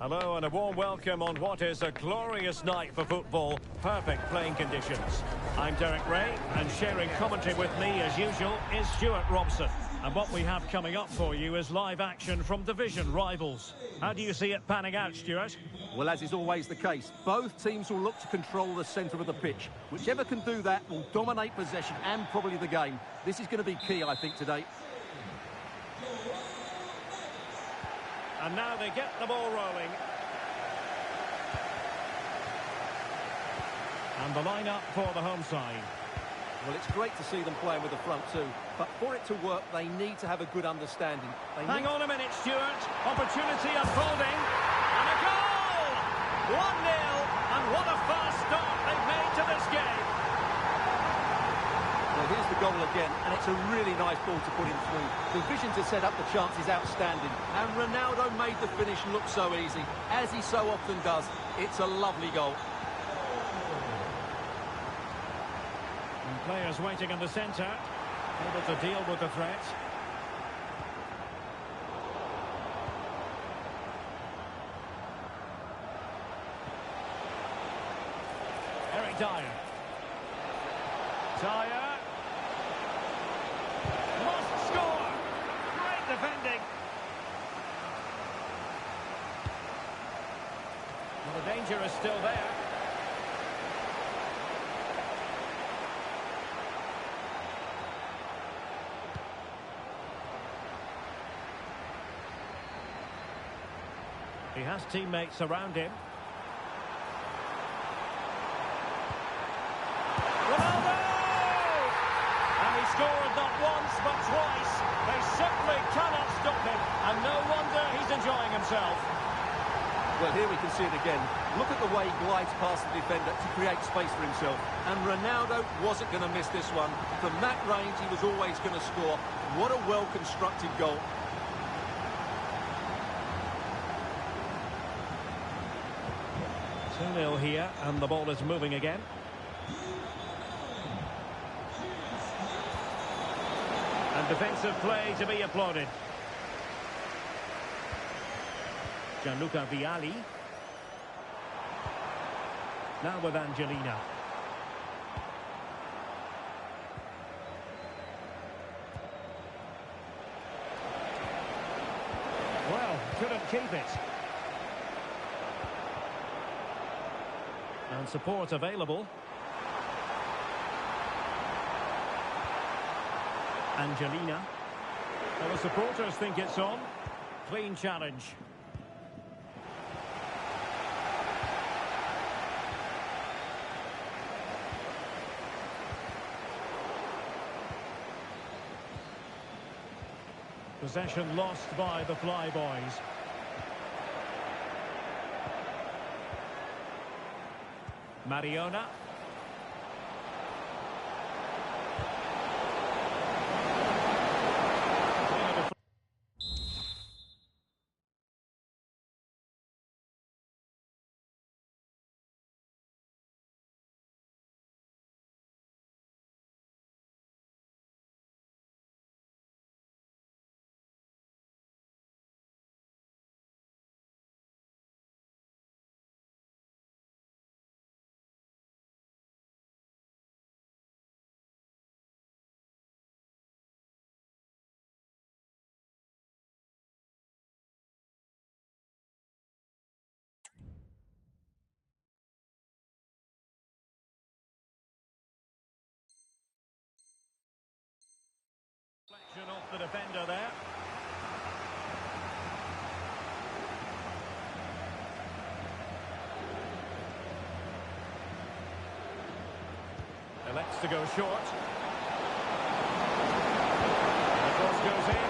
Hello and a warm welcome on what is a glorious night for football. Perfect playing conditions. I'm Derek Ray, and sharing commentary with me as usual is Stuart Robson. And what we have coming up for you is live action from division rivals. How do you see it panning out, Stuart? Well, as is always the case, both teams will look to control the centre of the pitch. Whichever can do that will dominate possession and probably the game. This is going to be key, I think, today. And now they get the ball rolling. And the line-up for the home side. Well, it's great to see them playing with the front two, but for it to work, they need to have a good understanding. Hang on a minute, Stuart. Opportunity unfolding. And a goal! 1-0, and what a fast start they've made to this game. Well, here's the goal again, and it's a really nice ball to put him through. The vision to set up the chance is outstanding, and Ronaldo made the finish look so easy, as he so often does. It's a lovely goal. And players waiting in the centre, able to deal with the threat. Eric Dyer. Dyer. Must score! Great defending. Well, the danger is still there. He has teammates around him. Ronaldo! And he scored not once but twice. They simply cannot stop him, and no wonder he's enjoying himself. Well, here we can see it again. Look at the way he glides past the defender to create space for himself. And Ronaldo wasn't going to miss this one. From that range, he was always going to score. What a well-constructed goal. Nil here, and the ball is moving again. And defensive play to be applauded. Gianluca Vialli. Now with Angelina. Well, couldn't keep it. And support available. Angelina. Well, the supporters think it's on. Clean challenge. Possession lost by the Flyboys. Mariona. Off the defender there. Elects to go short. The cross goes in.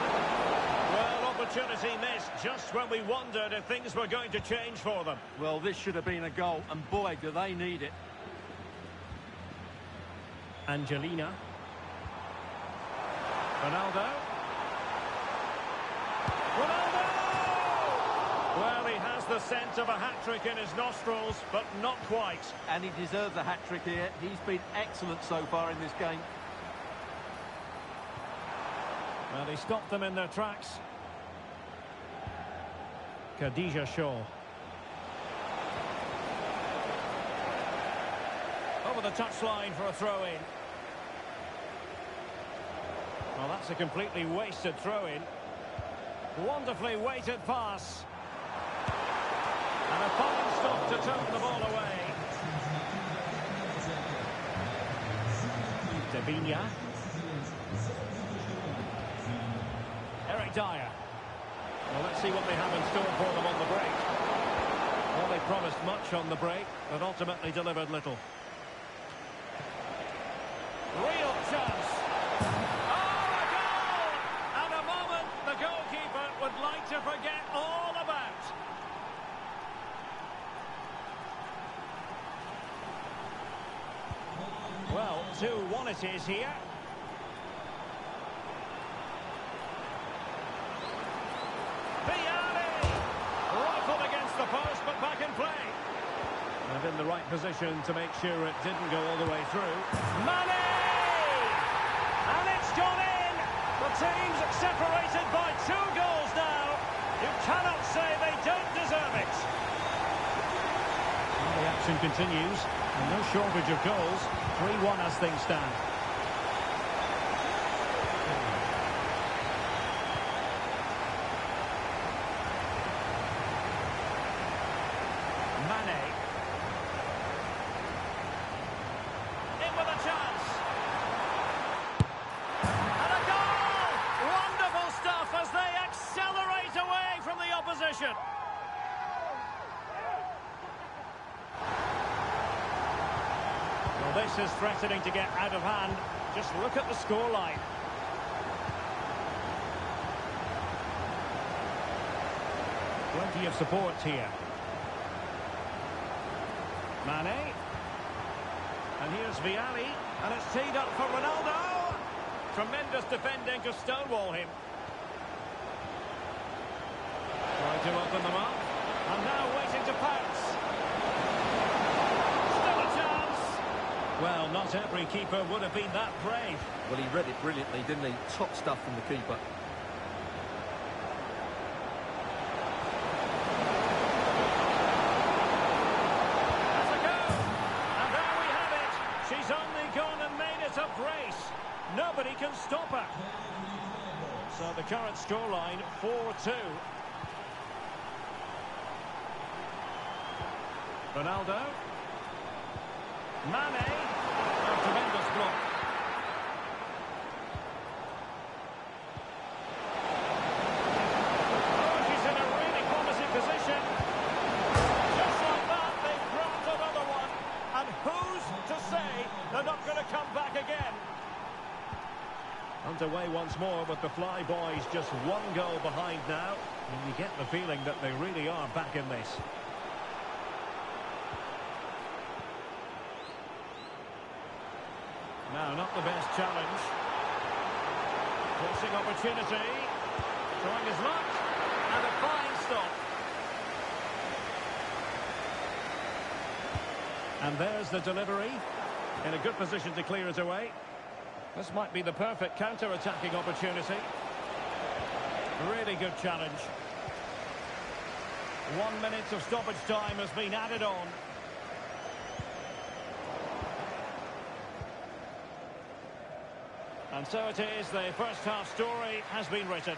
Well, opportunity missed just when we wondered if things were going to change for them. Well, this should have been a goal, and boy, do they need it. Angelina. Ronaldo. Ronaldo! Well, he has the scent of a hat-trick in his nostrils, but not quite. And he deserves a hat-trick here. He's been excellent so far in this game. Well, he stopped them in their tracks. Khadija Shaw. Over the touchline for a throw-in. Well, that's a completely wasted throw-in. Wonderfully weighted pass. And a fine stop to turn the ball away. Davinia. Eric Dyer. Well, let's see what they have in store for them on the break. Well, they promised much on the break, but ultimately delivered little. Real chance. Oh, a goal! And a moment the goalkeeper would like to forget all about. Well, 2-1 it is here. Rifled against the post, but back in play. And in the right position to make sure it didn't go all the way through. Mane! And it's gone in! The team's separated by 2 goals now. You cannot say they don't deserve it. And the action continues, and no shortage of goals. 3-1 as things stand. Mane. In with a chance. And a goal! Wonderful stuff as they accelerate away from the opposition. Well, this is threatening to get out of hand. Just look at the scoreline. Plenty of support here. Mane. And here's Vialli. And it's teed up for Ronaldo. Tremendous defending to stonewall him. Trying to open them up. And now waiting to pounce. Still a chance. Well, not every keeper would have been that brave. Well, he read it brilliantly, didn't he? Top stuff from the keeper. She's only gone and made it a brace. Nobody can stop her. So the current scoreline, 4-2. Ronaldo. Mane. A tremendous block. Oh, she's in a really promising position. Just like that, they've grabbed another one. And who's to say they're not going to come back again? Underway once more with the Fly Boys just 1 goal behind now. And you get the feeling that they really are back in this. No, not the best challenge. Forcing opportunity. Trying his luck. And a fine stop. And there's the delivery. In a good position to clear it away. This might be the perfect counter-attacking opportunity. Really good challenge. 1 minute of stoppage time has been added on. And so it is, the first half story has been written.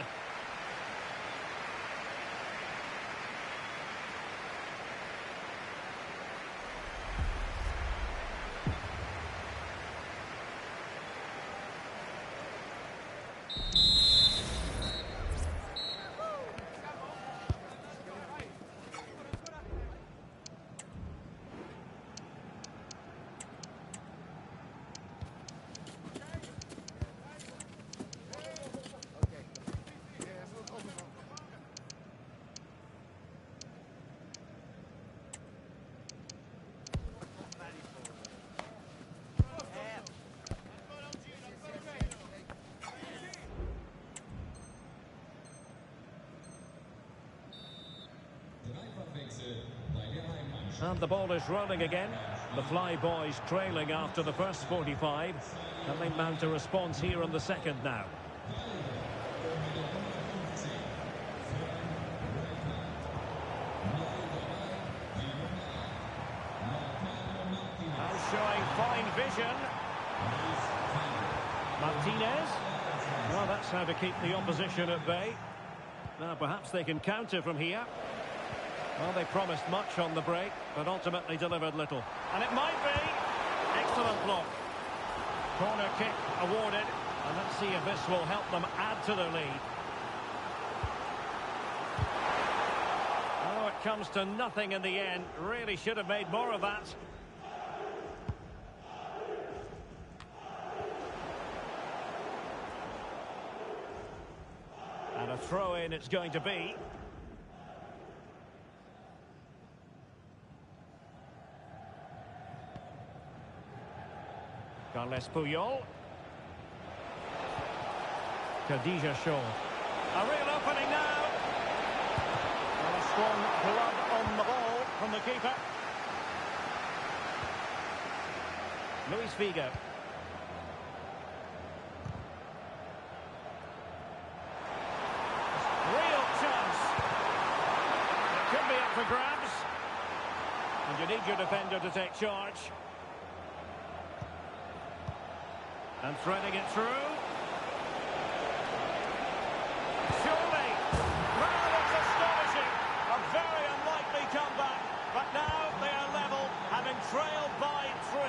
And the ball is rolling again. The Fly Boys trailing after the first 45. And they mount a response here on the second now. Now showing far vision. Martinez. Well, that's how to keep the opposition at bay. Now, perhaps they can counter from here. Well, they promised much on the break, but ultimately delivered little. And it might be. Excellent block. Corner kick awarded. And let's see if this will help them add to their lead. Oh, it comes to nothing in the end. Really should have made more of that. And a throw-in it's going to be. Carles Puyol. Khadija Shaw. A real opening now. And a strong glove on the ball from the keeper. Luis Figo. Real chance. It could be up for grabs. And you need your defender to take charge. And threading it through. Surely. Well, it's astonishing. A very unlikely comeback. But now they are level, having trailed by 3.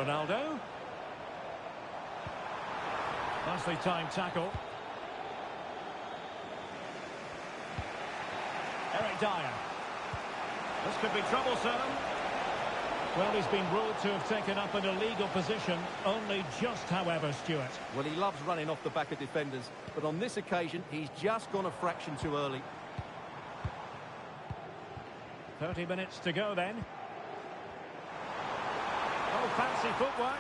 Ronaldo. Nicely timed tackle. Eric Dyer. This could be troublesome. Well, he's been ruled to have taken up an illegal position. Only just, however, Stuart. Well, he loves running off the back of defenders, but on this occasion, he's just gone a fraction too early. 30 minutes to go then. Oh, fancy footwork.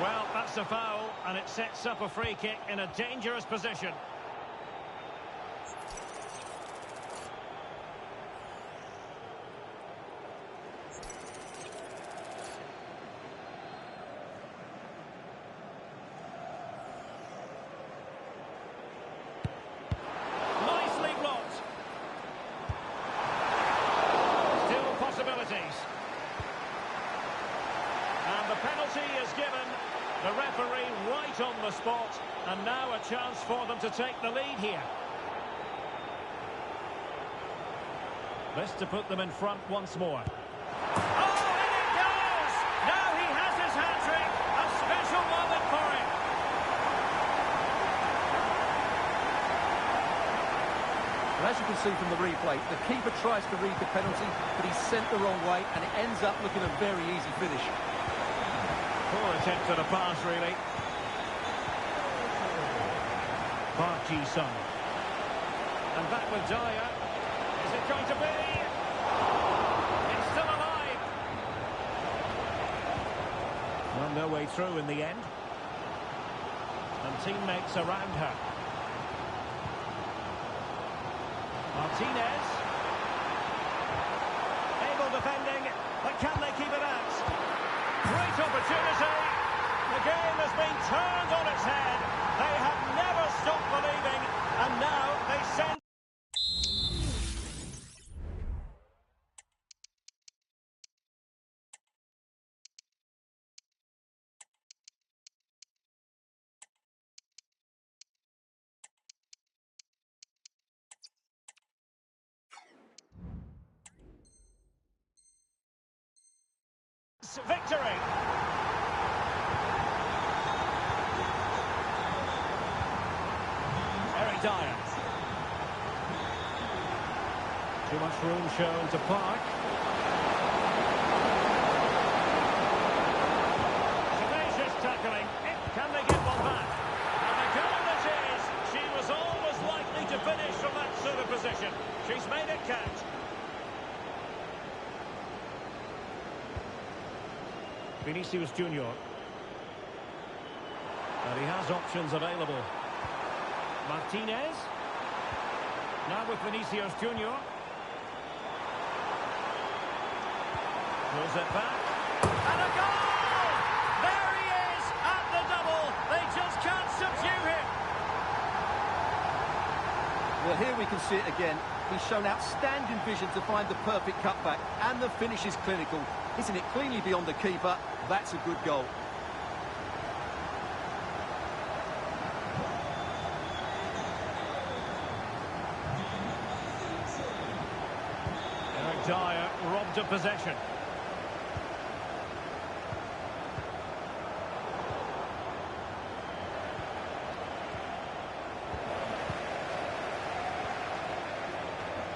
Well, that's a foul, and it sets up a free kick in a dangerous position. Nicely blocked. Still possibilities. And the penalty is given. The referee right on the spot, and now a chance for them to take the lead here. This to put them in front once more. Oh, in it goes! Now he has his hat-trick. A special moment for him. And as you can see from the replay, the keeper tries to read the penalty, but he's sent the wrong way, and it ends up looking a very easy finish. Poor attempt at a pass, really. Park Ji-sung. And back with Dyer. Is it going to be? It's still alive. Well, no way through in the end. And teammates around her. Martinez. Able defending, but can they keep it out? Great opportunity. The game has been turned on its head. They have never stopped believing, and now they send... victory. Eric Dyer. Too much room shown to Park. Tenacious tackling. Can they get one back? And the goal it is. She was always likely to finish from that sort of position. She's made it count. Vinicius Junior. And he has options available. Martinez. Now with Vinicius Junior. Pulls it back. And a goal! There he is at the double. They just can't subdue him. Well, here we can see it again. He's shown outstanding vision to find the perfect cutback, and the finish is clinical. Hitting it cleanly beyond the keeper, that's a good goal. Eric Dyer robbed of possession.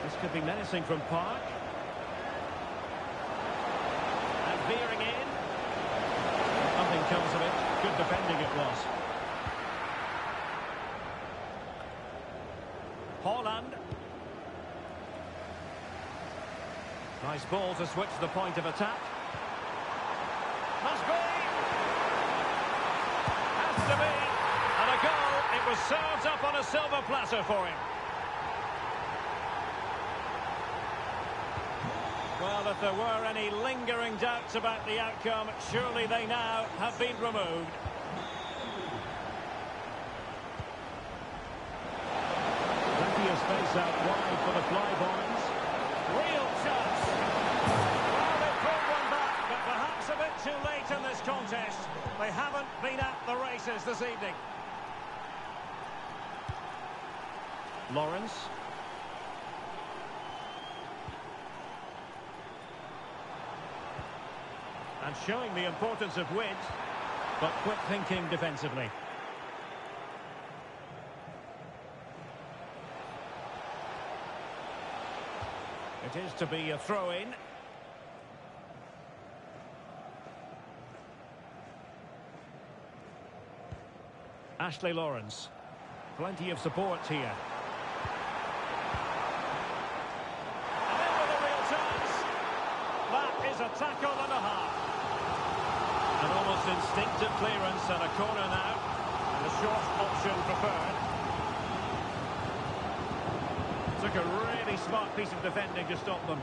This could be menacing from Park. And veering in. Nothing comes of it. Good defending it was. Holland. Nice ball to switch the point of attack. Must be. Has to be. And a goal. It was served up on a silver platter for him. Well, if there were any lingering doubts about the outcome, surely they now have been removed. Plenty of space out wide for the fly-boys. Real chance. Well, they pulled one back, but perhaps a bit too late in this contest. They haven't been at the races this evening. Lawrence. And showing the importance of wit, but quick thinking defensively. It is to be a throw-in. Ashley Lawrence. Plenty of support here. And in with a real chance. That is a tackle and a half. An almost instinctive clearance and a corner now. And a short option preferred. Took a really smart piece of defending to stop them.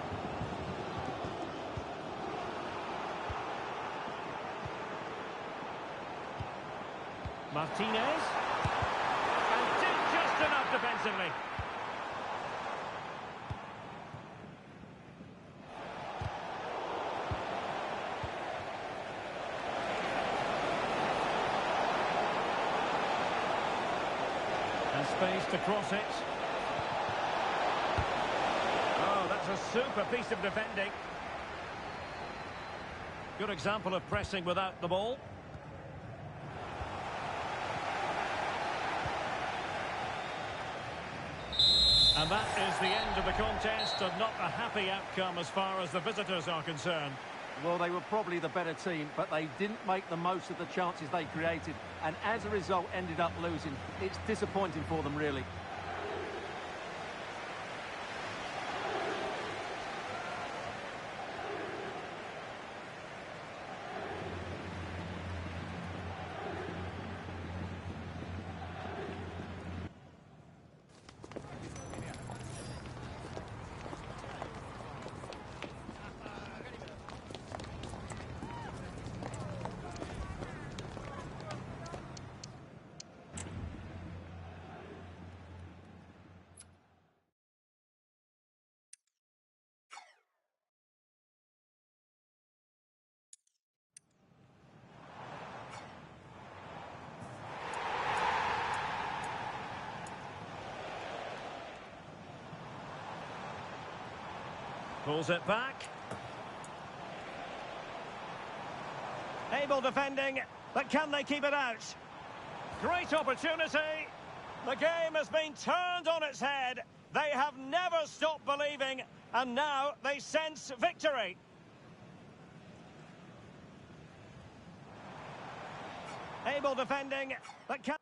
Martinez. And did just enough defensively. And space to cross it. Oh, that's a super piece of defending. Good example of pressing without the ball. And that is the end of the contest, and not a happy outcome as far as the visitors are concerned. Well, they were probably the better team, but they didn't make the most of the chances they created, and as a result ended up losing. It's disappointing for them, really. Pulls it back. Able defending, but can they keep it out? Great opportunity. The game has been turned on its head. They have never stopped believing, and now they sense victory. Able defending, but can...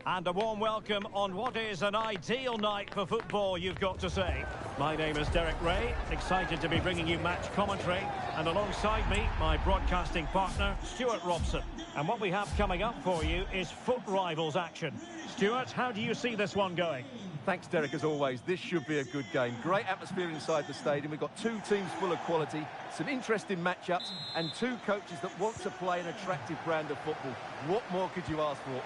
And a warm welcome on what is an ideal night for football, you've got to say. My name is Derek Ray, excited to be bringing you match commentary. And alongside me, my broadcasting partner, Stuart Robson. And what we have coming up for you is foot rivals action. Stuart, how do you see this one going? Thanks, Derek, as always. This should be a good game. Great atmosphere inside the stadium. We've got two teams full of quality, some interesting matchups, and two coaches that want to play an attractive brand of football. What more could you ask for?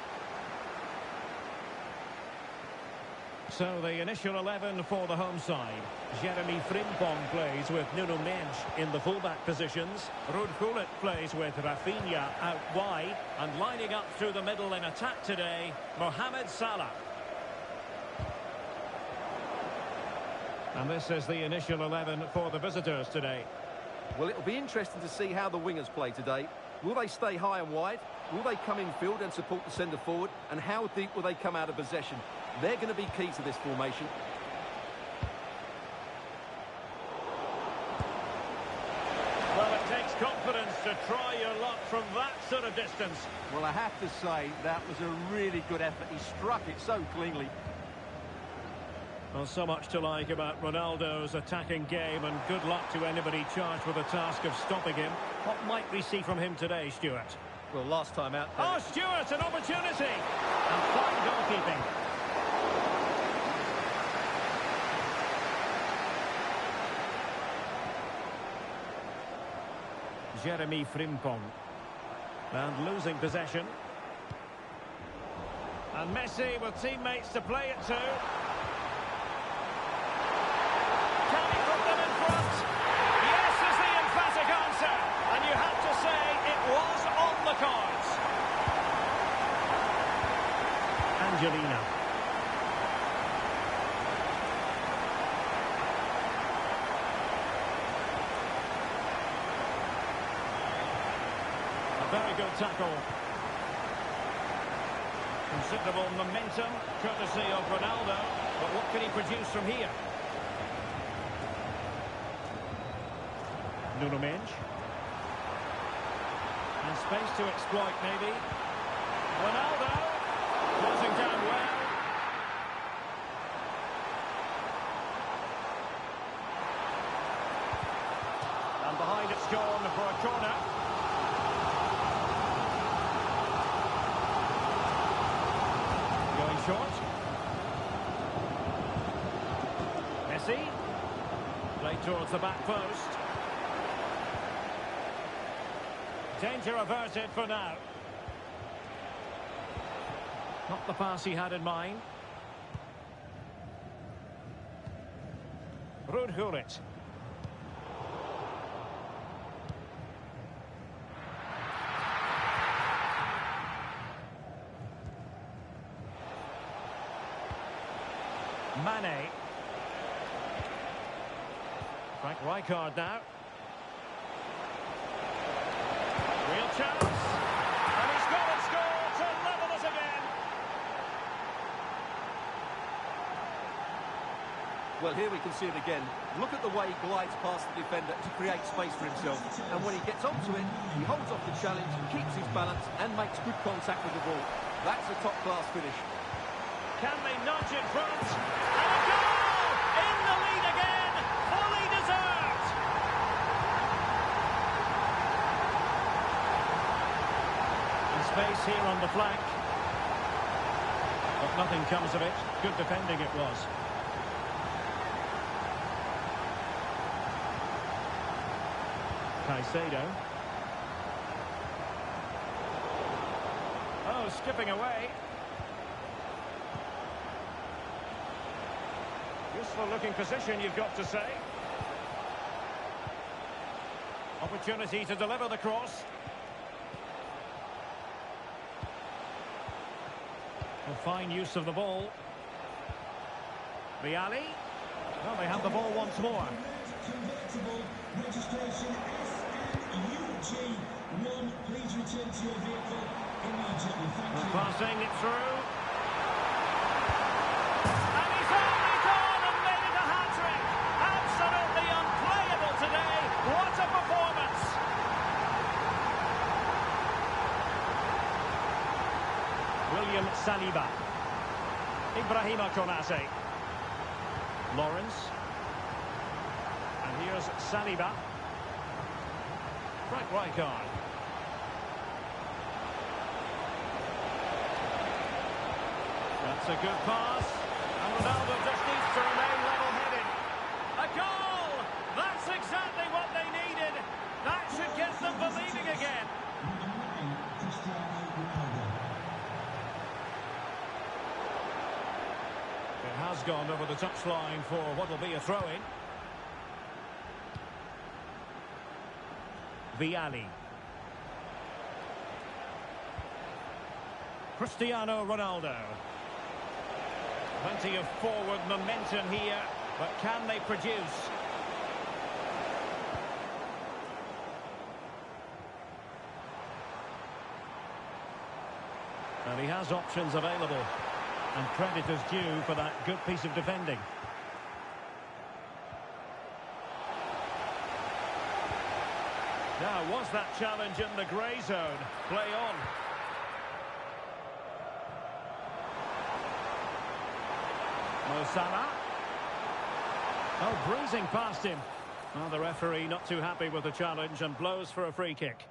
So the initial 11 for the home side. Jeremy Frimpong plays with Nuno Mendes in the fullback positions. Ruud Gullit plays with Rafinha out wide. And lining up through the middle in attack today, Mohamed Salah. And this is the initial 11 for the visitors today. Well, it'll be interesting to see how the wingers play today. Will they stay high and wide? Will they come in field and support the centre forward? And how deep will they come out of possession? They're going to be key to this formation. Well, it takes confidence to try your luck from that sort of distance. Well, I have to say, that was a really good effort. He struck it so cleanly. Well, so much to like about Ronaldo's attacking game, and good luck to anybody charged with the task of stopping him. What might we see from him today, Stuart? Well, last time out... Oh, Stuart, an opportunity! And fine goalkeeping. Jeremy Frimpong. And losing possession. And Messi with teammates to play it to. Can he put them in front? Yes is the emphatic answer. And you have to say it was on the cards. Angelina. Very good tackle. Considerable momentum, courtesy of Ronaldo. But what can he produce from here? Nuno Mendes. And space to exploit, maybe. Ronaldo. Closing down well. And behind it's gone for a corner. Short. Messi. Played towards the back post. Danger averted for now. Not the pass he had in mind. Ruud Gullit. Mane. Frank Rijkaard now. Real chance. And he's got it, scored to level it again. Well, here we can see it again. Look at the way he glides past the defender to create space for himself. And when he gets onto it, he holds off the challenge, keeps his balance, and makes good contact with the ball. That's a top-class finish. Can they nudge in front? And a goal! In the lead again! Fully deserved! And space here on the flank. But nothing comes of it. Good defending it was. Caicedo. Oh, skipping away. Useful looking position, you've got to say. Opportunity to deliver the cross. A fine use of the ball. Vialli. Well, they have the ball once more. Convertible registration SNUG1. Please return to your vehicle immediately. Thank you. Passing it through. And he's only gone and made it a hat-trick. Absolutely unplayable today. What a performance. William Saliba. Ibrahima Konate. Lawrence. And here's Saliba. Frank Rijkaard. That's a good pass. And Ronaldo just needs to remain level-headed. A goal! That's exactly what they needed. That should get them believing again. It has gone over the touchline for what will be a throw-in. Vialli. Cristiano Ronaldo. Plenty of forward momentum here, but can they produce? And he has options available. And credit is due for that good piece of defending. Now, was that challenge in the grey zone? Play on. Mo Salah. Oh, breezing past him. Well, the referee not too happy with the challenge and blows for a free kick.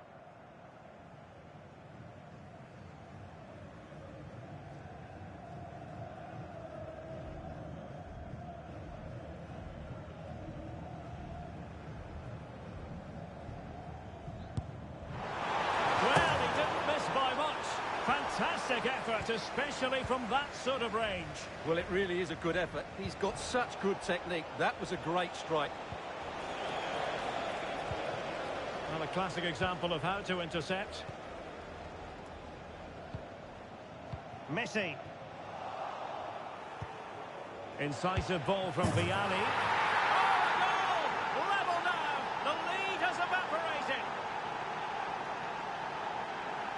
Fantastic effort, especially from that sort of range. Well, it really is a good effort. He's got such good technique. That was a great strike. Well, a classic example of how to intercept. Messi. Incisive ball from Vialli. Oh, a goal! Level now. The lead has evaporated.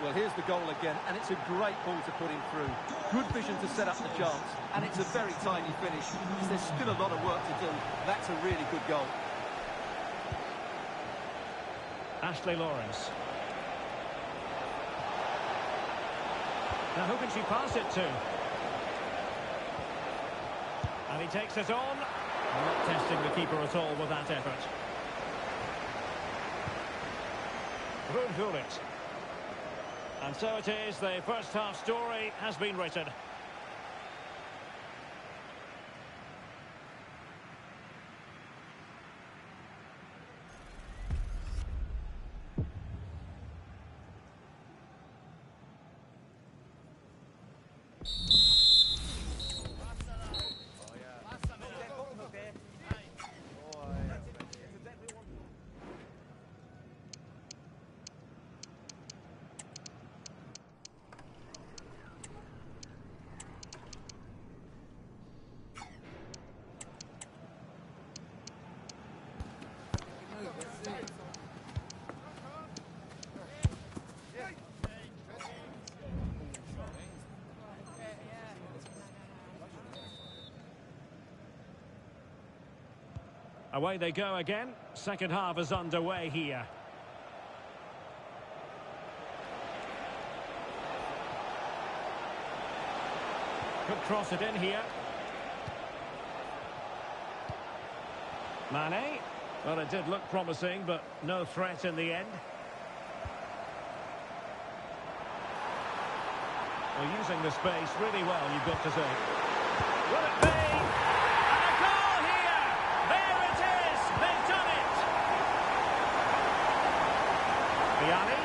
Well, here's the goal again, and it's a great ball to put him through. Good vision to set up the chance, and it's a very tiny finish. There's still a lot of work to do. That's a really good goal. Ashley Lawrence. Now, who can she pass it to? And he takes it on. Not testing the keeper at all with that effort. Gullit. And so it is, the first half story has been written. Away they go again. Second half is underway here. Could cross it in here. Mane. Well, it did look promising, but no threat in the end. Well, using the space really well, you've got to say. Will it be? And a goal here! There it is! They've done it! Vialli.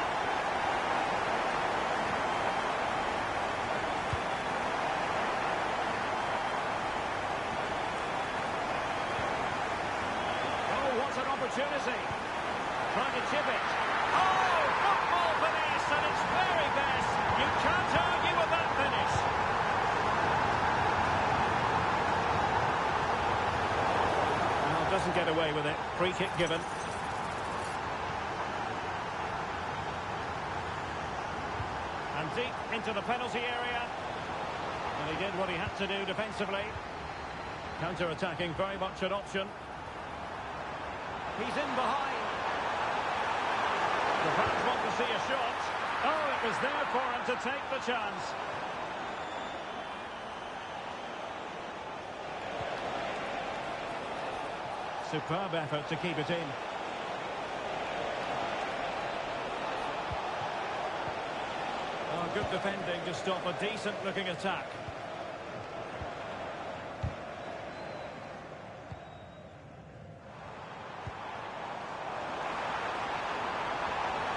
Oh, what an opportunity! Trying to chip it. Oh, football finesse at its very best. You can't argue with that finish. Well, doesn't get away with it. Free kick given. And deep into the penalty area. And he did what he had to do defensively. Counter-attacking, very much an option. He's in behind. The fans want to see a shot. Oh, it was there for him to take the chance. superb effort to keep it in. Oh, good defending to stop a decent-looking attack.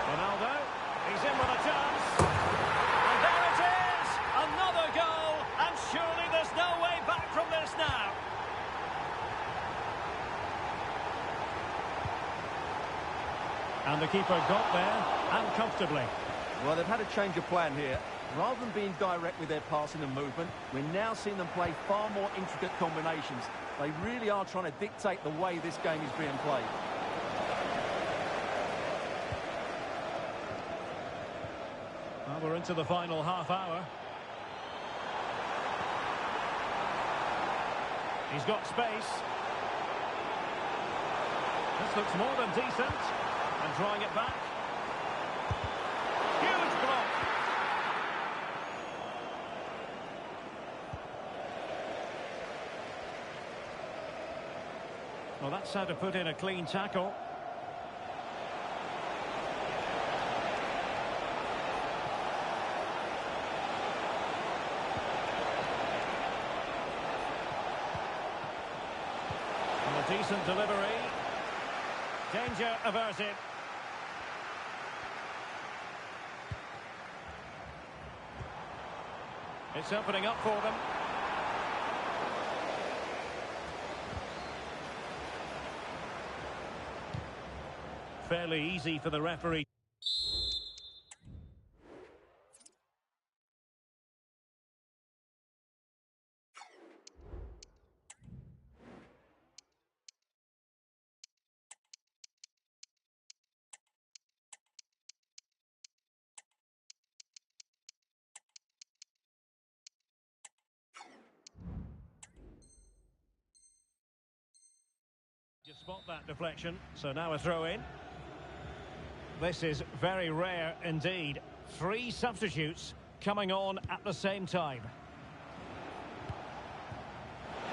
Ronaldo, he's in with a chance. And there it is! Another goal, and surely there's no way back from this now. And the keeper got there, and comfortably. Well, they've had a change of plan here. Rather than being direct with their passing and movement, we're now seeing them play far more intricate combinations. They really are trying to dictate the way this game is being played. Well, we're into the final half hour. He's got space. This looks more than decent. And drawing it back. Huge block. Well, that's how to put in a clean tackle. And a decent delivery. Danger averted. It's opening up for them. Fairly easy for the referee. You spot that deflection, so now a throw in. This is very rare indeed. 3 substitutes coming on at the same time.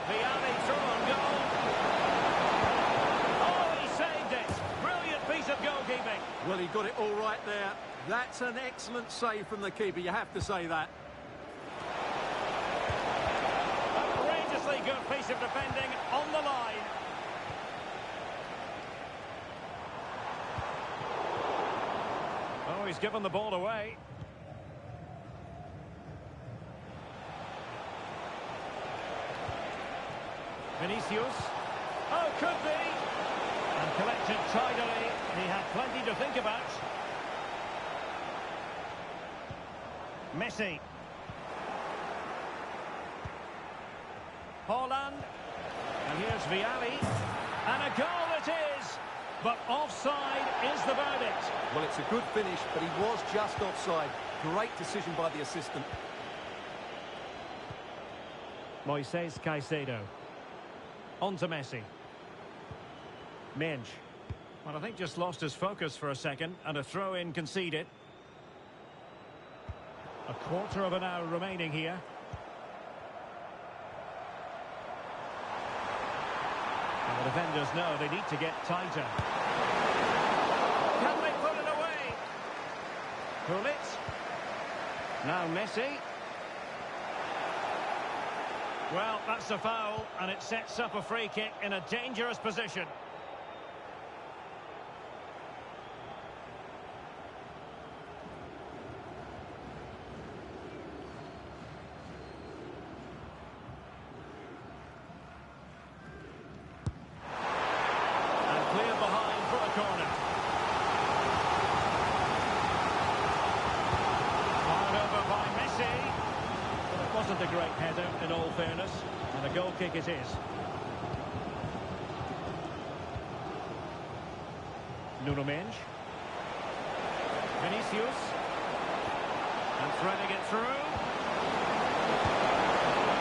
Vialli through on goal. Oh, he saved it. Brilliant piece of goalkeeping. Well, he got it all right there. That's an excellent save from the keeper, you have to say that. Outrageously good piece of defending on the line. Oh, he's given the ball away. Vinicius. Oh, could be. And collected tidily. He had plenty to think about. Messi. Haaland. And here's Vialli. And a goal it is. But offside is the verdict. Well, it's a good finish, but he was just offside. Great decision by the assistant. Moises Caicedo. On to Messi. Minge. Well, I think just lost his focus for a second, and a throw-in conceded. A quarter of an hour remaining here. And the defenders know they need to get tighter. Can they put it away? Pull it. Now Messi. Well, that's a foul, and it sets up a free kick in a dangerous position. And cleared behind for a corner. Fired over by Messi. Well, it wasn't a great header, in all fairness, and a goal kick it is. Nuno Mendes. Vinicius. And threading it through.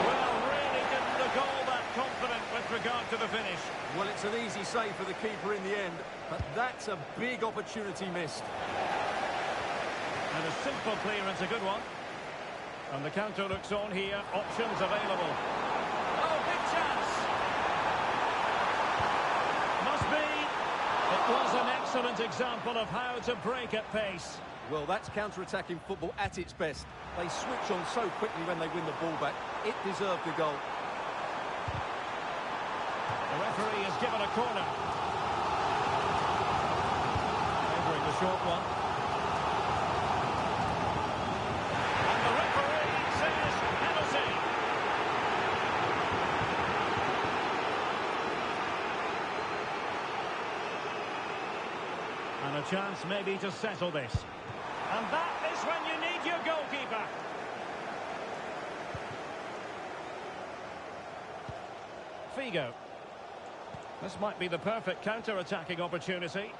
Well, really didn't look all that confident with regard to the finish. Well, it's an easy save for the keeper in the end, but that's a big opportunity missed. And a simple clearance, a good one. And the counter looks on here, options available. Oh, big chance! excellent example of how to break at pace. Well, that's counter-attacking football at its best. They switch on so quickly when they win the ball back. It deserved the goal. The referee has given a corner. Favouring the short one. And the referee says penalty. And a chance maybe to settle this. And that is when you need your goalkeeper. Figo. This might be the perfect counter-attacking opportunity.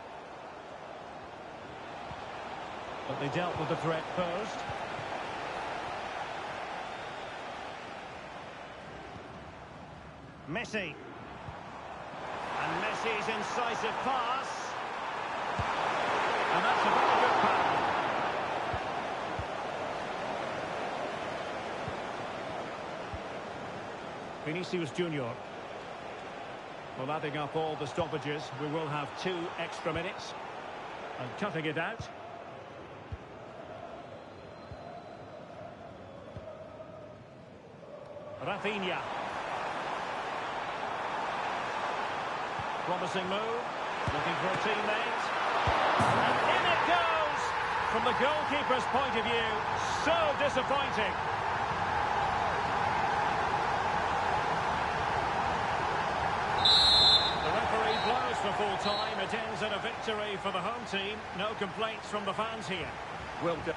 But they dealt with the threat posed. Messi. And Messi's incisive pass. And that's a very good pass. Vinicius Junior. Well, adding up all the stoppages, we will have 2 extra minutes. And cutting it out. Rafinha. Promising move. Looking for a teammate. And in it goes! From the goalkeeper's point of view, so disappointing. Blows for full time. It ends in a victory for the home team. No complaints from the fans here. Well done.